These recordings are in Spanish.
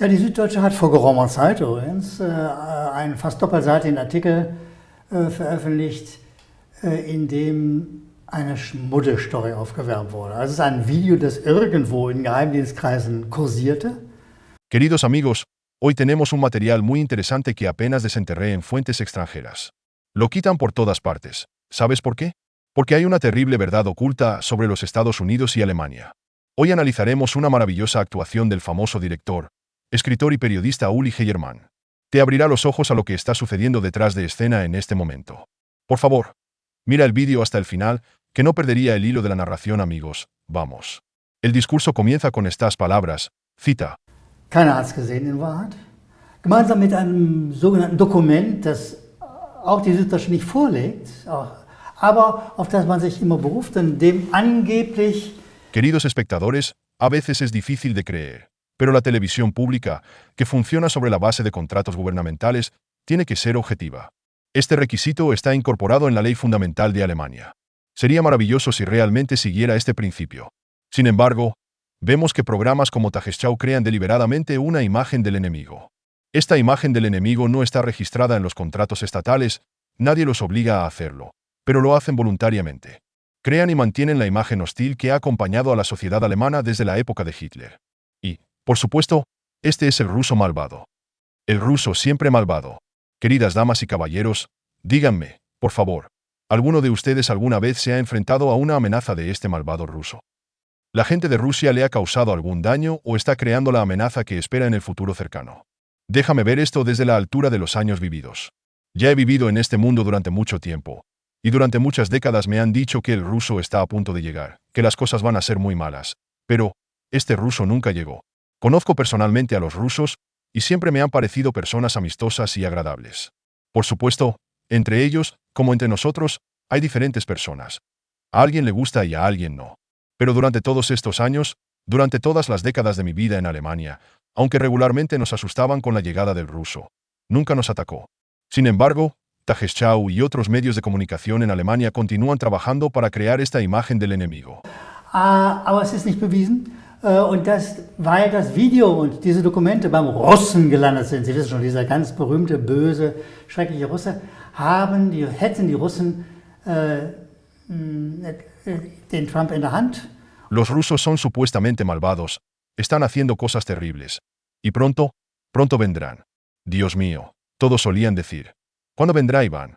Ja, die Süddeutsche hat vor geraumer Zeit übrigens einen fast doppelseitigen Artikel veröffentlicht, in dem eine Schmuddelstory aufgewärmt wurde. Also es ist ein Video, das irgendwo in Geheimdienstkreisen kursierte. Queridos amigos, hoy tenemos un material muy interesante que apenas desenterré en fuentes extranjeras. Lo quitan por todas partes. ¿Sabes por qué? Porque hay una terrible verdad oculta sobre los Estados Unidos y Alemania. Hoy analizaremos una maravillosa actuación del famoso director, escritor y periodista Uli Heyermann. Te abrirá los ojos a lo que está sucediendo detrás de escena en este momento. Por favor, mira el vídeo hasta el final, que no perdería el hilo de la narración, amigos. Vamos. El discurso comienza con estas palabras, cita. Keiner hat es gesehen in Wahrheit. Gemeinsam mit einem sogenannten Dokument, das auch die Süddeutsche nicht vorlegt, aber auf das man sich immer beruft, in dem angeblich... Queridos espectadores, a veces es difícil de creer, pero la televisión pública, que funciona sobre la base de contratos gubernamentales, tiene que ser objetiva. Este requisito está incorporado en la ley fundamental de Alemania. Sería maravilloso si realmente siguiera este principio. Sin embargo, vemos que programas como Tagesschau crean deliberadamente una imagen del enemigo. Esta imagen del enemigo no está registrada en los contratos estatales, nadie los obliga a hacerlo, pero lo hacen voluntariamente. Crean y mantienen la imagen hostil que ha acompañado a la sociedad alemana desde la época de Hitler. Y, por supuesto, este es el ruso malvado. El ruso siempre malvado. Queridas damas y caballeros, díganme, por favor, ¿alguno de ustedes alguna vez se ha enfrentado a una amenaza de este malvado ruso? ¿La gente de Rusia le ha causado algún daño o está creando la amenaza que espera en el futuro cercano? Déjame ver esto desde la altura de los años vividos. Ya he vivido en este mundo durante mucho tiempo, y durante muchas décadas me han dicho que el ruso está a punto de llegar, que las cosas van a ser muy malas. Pero, este ruso nunca llegó. Conozco personalmente a los rusos, y siempre me han parecido personas amistosas y agradables. Por supuesto, entre ellos, como entre nosotros, hay diferentes personas. A alguien le gusta y a alguien no. Pero durante todos estos años, durante todas las décadas de mi vida en Alemania, aunque regularmente nos asustaban con la llegada del ruso, nunca nos atacó. Sin embargo, Tagesschau y otros medios de comunicación en Alemania continúan trabajando para crear esta imagen del enemigo. Aber es ist nicht bewiesen. Und weil das Video und diese Dokumente beim Russen gelandet sind, Sie wissen schon, dieser ganz berühmte, böse, schreckliche Russe, hätten die Russen den Trump in der Hand. Los rusos son supuestamente malvados, están haciendo cosas terribles. Y pronto vendrán. Dios mío, todos solían decir. ¿Cuándo vendrá Iván?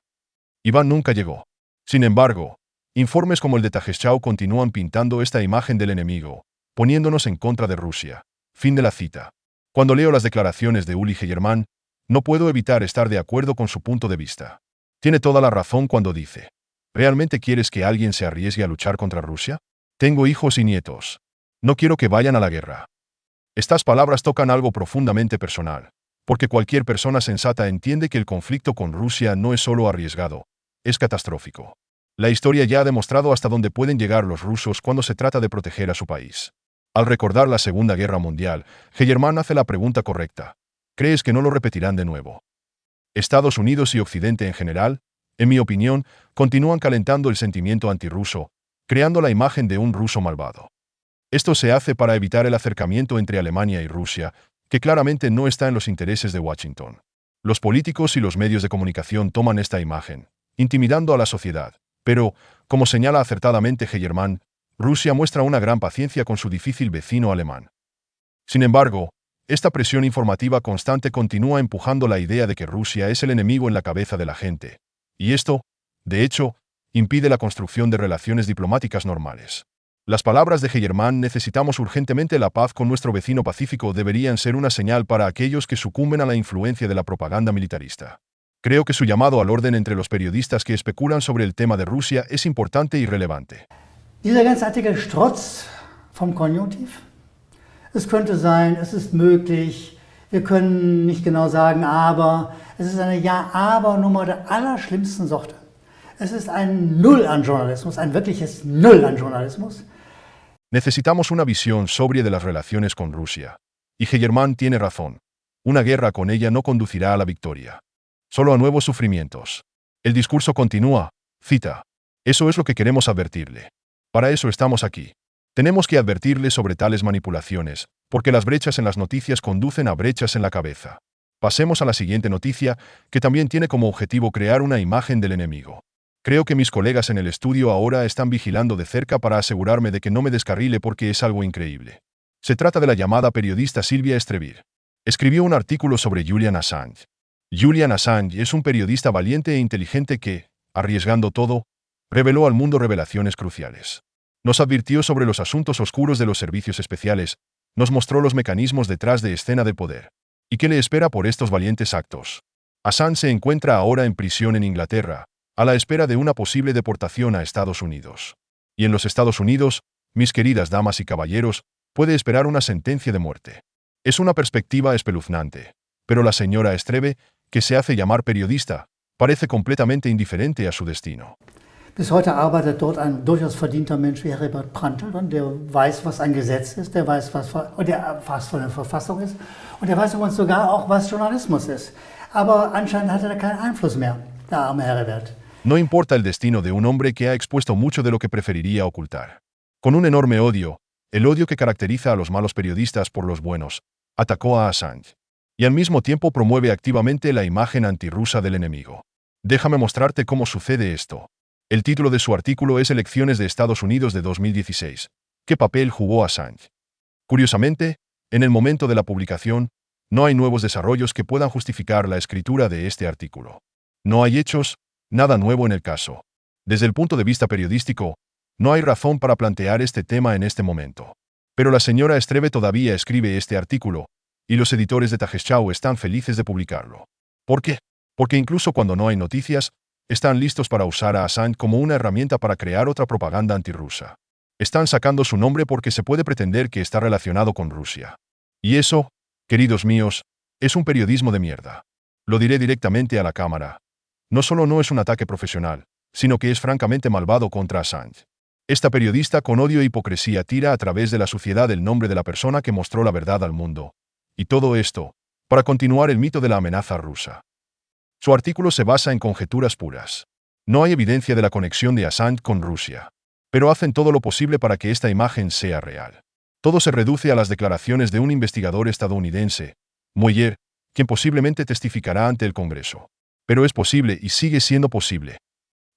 Iván nunca llegó. Sin embargo, informes como el de Tagesschau continúan pintando esta imagen del enemigo, poniéndonos en contra de Rusia. Fin de la cita. Cuando leo las declaraciones de Uli Heyermann, no puedo evitar estar de acuerdo con su punto de vista. Tiene toda la razón cuando dice, ¿realmente quieres que alguien se arriesgue a luchar contra Rusia? Tengo hijos y nietos. No quiero que vayan a la guerra. Estas palabras tocan algo profundamente personal, porque cualquier persona sensata entiende que el conflicto con Rusia no es solo arriesgado, es catastrófico. La historia ya ha demostrado hasta dónde pueden llegar los rusos cuando se trata de proteger a su país. Al recordar la Segunda Guerra Mundial, Heyermann hace la pregunta correcta. ¿Crees que no lo repetirán de nuevo? Estados Unidos y Occidente en general, en mi opinión, continúan calentando el sentimiento antirruso, creando la imagen de un ruso malvado. Esto se hace para evitar el acercamiento entre Alemania y Rusia, que claramente no está en los intereses de Washington. Los políticos y los medios de comunicación toman esta imagen, intimidando a la sociedad. Pero, como señala acertadamente Heyermann, Rusia muestra una gran paciencia con su difícil vecino alemán. Sin embargo, esta presión informativa constante continúa empujando la idea de que Rusia es el enemigo en la cabeza de la gente. Y esto, de hecho, impide la construcción de relaciones diplomáticas normales. Las palabras de Heyermann, necesitamos urgentemente la paz con nuestro vecino pacífico, deberían ser una señal para aquellos que sucumben a la influencia de la propaganda militarista. Creo que su llamado al orden entre los periodistas que especulan sobre el tema de Rusia es importante y relevante. Dieser ganze Artikel strotzt vom Konjunktiv. Es könnte sein, es ist möglich, wir können nicht genau sagen, aber es ist eine Ja-Aber-Nummer der allerschlimmsten Sorte. Es ist ein Null an Journalismus, ein wirkliches Null an Journalismus. Necesitamos una visión sobria de las relaciones con Rusia. Y Heyermann tiene razón. Una guerra con ella no conducirá a la victoria, solo a nuevos sufrimientos. El discurso continúa, cita. Eso es lo que queremos advertirle. Para eso estamos aquí. Tenemos que advertirle sobre tales manipulaciones, porque las brechas en las noticias conducen a brechas en la cabeza. Pasemos a la siguiente noticia, que también tiene como objetivo crear una imagen del enemigo. Creo que mis colegas en el estudio ahora están vigilando de cerca para asegurarme de que no me descarrile porque es algo increíble. Se trata de la llamada periodista Sylvia Estrevir. Escribió un artículo sobre Julian Assange. Julian Assange es un periodista valiente e inteligente que, arriesgando todo, reveló al mundo revelaciones cruciales. Nos advirtió sobre los asuntos oscuros de los servicios especiales, nos mostró los mecanismos detrás de escena del poder. ¿Y qué le espera por estos valientes actos? Assange se encuentra ahora en prisión en Inglaterra, a la espera de una posible deportación a Estados Unidos. Y en los Estados Unidos, mis queridas damas y caballeros, puede esperar una sentencia de muerte. Es una perspectiva espeluznante, pero la señora Estreve, que se hace llamar periodista, parece completamente indiferente a su destino. Bis heute arbeitet dort ein durchaus verdienter Mensch wie Herbert Prantl, der weiß, was ein Gesetz ist, der weiß, was von der Verfassung ist und der weiß übrigens sogar auch, was Journalismus ist. Aber anscheinend hat er da keinen Einfluss mehr, der arme Herbert. No importa el destino de un hombre que ha expuesto mucho de lo que preferiría ocultar. Con un enorme odio, el odio que caracteriza a los malos periodistas por los buenos, atacó a Assange. Y al mismo tiempo promueve activamente la imagen antirrusa del enemigo. Déjame mostrarte cómo sucede esto. El título de su artículo es Elecciones de Estados Unidos de 2016. ¿Qué papel jugó Assange? Curiosamente, en el momento de la publicación, no hay nuevos desarrollos que puedan justificar la escritura de este artículo. No hay hechos, nada nuevo en el caso. Desde el punto de vista periodístico, no hay razón para plantear este tema en este momento. Pero la señora Estreve todavía escribe este artículo, y los editores de Tagesschau están felices de publicarlo. ¿Por qué? Porque incluso cuando no hay noticias, están listos para usar a Assange como una herramienta para crear otra propaganda antirrusa. Están sacando su nombre porque se puede pretender que está relacionado con Rusia. Y eso, queridos míos, es un periodismo de mierda. Lo diré directamente a la cámara. No solo no es un ataque profesional, sino que es francamente malvado contra Assange. Esta periodista con odio e hipocresía tira a través de la suciedad el nombre de la persona que mostró la verdad al mundo. Y todo esto, para continuar el mito de la amenaza rusa. Su artículo se basa en conjeturas puras. No hay evidencia de la conexión de Assange con Rusia. Pero hacen todo lo posible para que esta imagen sea real. Todo se reduce a las declaraciones de un investigador estadounidense, Mueller, quien posiblemente testificará ante el Congreso. Pero es posible y sigue siendo posible.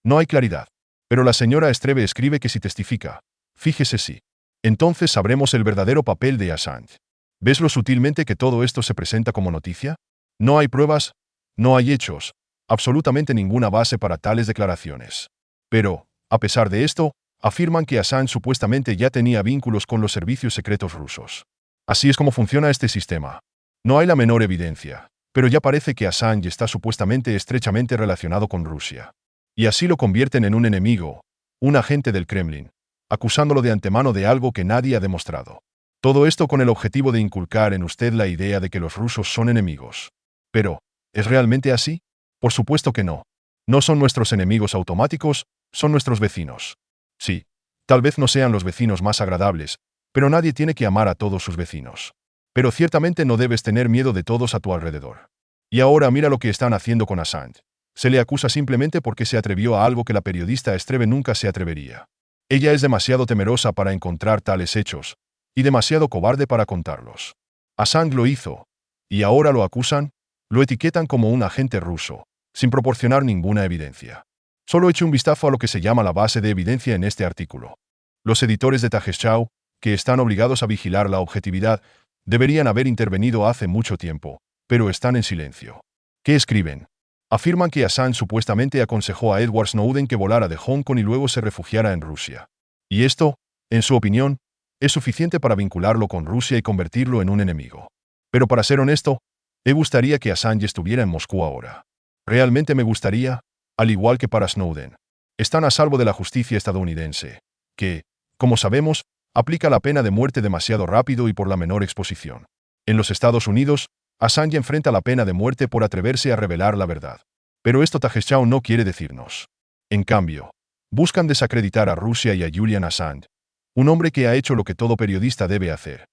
No hay claridad. Pero la señora Estreve escribe que si testifica, fíjese si. Entonces sabremos el verdadero papel de Assange. ¿Ves lo sutilmente que todo esto se presenta como noticia? No hay pruebas, no hay hechos, absolutamente ninguna base para tales declaraciones. Pero, a pesar de esto, afirman que Assange supuestamente ya tenía vínculos con los servicios secretos rusos. Así es como funciona este sistema. No hay la menor evidencia, pero ya parece que Assange está supuestamente estrechamente relacionado con Rusia. Y así lo convierten en un enemigo, un agente del Kremlin, acusándolo de antemano de algo que nadie ha demostrado. Todo esto con el objetivo de inculcar en usted la idea de que los rusos son enemigos. Pero, ¿es realmente así? Por supuesto que no. No son nuestros enemigos automáticos, son nuestros vecinos. Sí, tal vez no sean los vecinos más agradables, pero nadie tiene que amar a todos sus vecinos. Pero ciertamente no debes tener miedo de todos a tu alrededor. Y ahora mira lo que están haciendo con Assange. Se le acusa simplemente porque se atrevió a algo que la periodista Estreve nunca se atrevería. Ella es demasiado temerosa para encontrar tales hechos, y demasiado cobarde para contarlos. Assange lo hizo, y ahora lo acusan, lo etiquetan como un agente ruso, sin proporcionar ninguna evidencia. Solo eche un vistazo a lo que se llama la base de evidencia en este artículo. Los editores de Tagesschau, que están obligados a vigilar la objetividad, deberían haber intervenido hace mucho tiempo, pero están en silencio. ¿Qué escriben? Afirman que Assange supuestamente aconsejó a Edward Snowden que volara de Hong Kong y luego se refugiara en Rusia. Y esto, en su opinión, es suficiente para vincularlo con Rusia y convertirlo en un enemigo. Pero para ser honesto, me gustaría que Assange estuviera en Moscú ahora. Realmente me gustaría, al igual que para Snowden. Están a salvo de la justicia estadounidense, que, como sabemos, aplica la pena de muerte demasiado rápido y por la menor exposición. En los Estados Unidos, Assange enfrenta la pena de muerte por atreverse a revelar la verdad. Pero esto Tagesschau no quiere decirnos. En cambio, buscan desacreditar a Rusia y a Julian Assange, un hombre que ha hecho lo que todo periodista debe hacer: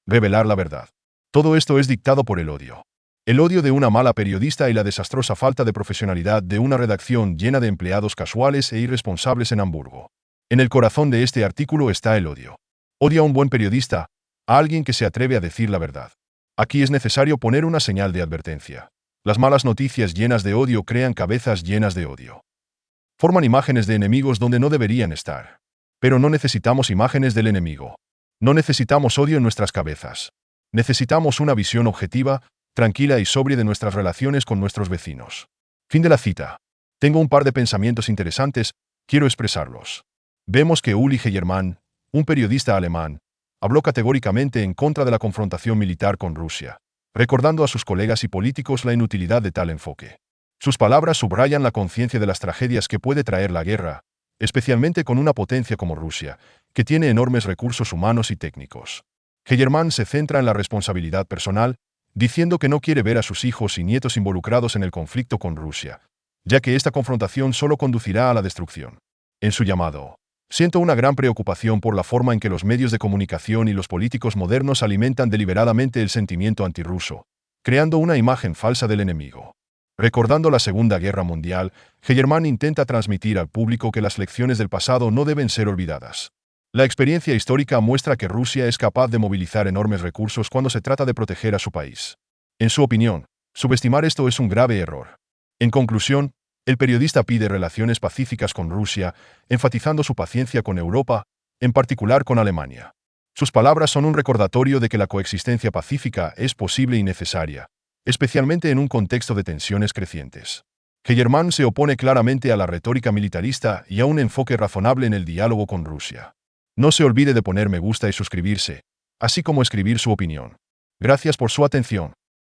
revelar la verdad. Todo esto es dictado por el odio. El odio de una mala periodista y la desastrosa falta de profesionalidad de una redacción llena de empleados casuales e irresponsables en Hamburgo. En el corazón de este artículo está el odio. Odia a un buen periodista, a alguien que se atreve a decir la verdad. Aquí es necesario poner una señal de advertencia. Las malas noticias llenas de odio crean cabezas llenas de odio. Forman imágenes de enemigos donde no deberían estar. Pero no necesitamos imágenes del enemigo. No necesitamos odio en nuestras cabezas. Necesitamos una visión objetiva, tranquila y sobria de nuestras relaciones con nuestros vecinos. Fin de la cita. Tengo un par de pensamientos interesantes, quiero expresarlos. Vemos que Uli Heyermann, un periodista alemán, habló categóricamente en contra de la confrontación militar con Rusia, recordando a sus colegas y políticos la inutilidad de tal enfoque. Sus palabras subrayan la conciencia de las tragedias que puede traer la guerra, especialmente con una potencia como Rusia, que tiene enormes recursos humanos y técnicos. Heyermann se centra en la responsabilidad personal, diciendo que no quiere ver a sus hijos y nietos involucrados en el conflicto con Rusia, ya que esta confrontación solo conducirá a la destrucción. En su llamado, siento una gran preocupación por la forma en que los medios de comunicación y los políticos modernos alimentan deliberadamente el sentimiento antirruso, creando una imagen falsa del enemigo. Recordando la Segunda Guerra Mundial, Heyermann intenta transmitir al público que las lecciones del pasado no deben ser olvidadas. La experiencia histórica muestra que Rusia es capaz de movilizar enormes recursos cuando se trata de proteger a su país. En su opinión, subestimar esto es un grave error. En conclusión, el periodista pide relaciones pacíficas con Rusia, enfatizando su paciencia con Europa, en particular con Alemania. Sus palabras son un recordatorio de que la coexistencia pacífica es posible y necesaria, especialmente en un contexto de tensiones crecientes. Heyermann se opone claramente a la retórica militarista y a un enfoque razonable en el diálogo con Rusia. No se olvide de poner me gusta y suscribirse, así como escribir su opinión. Gracias por su atención.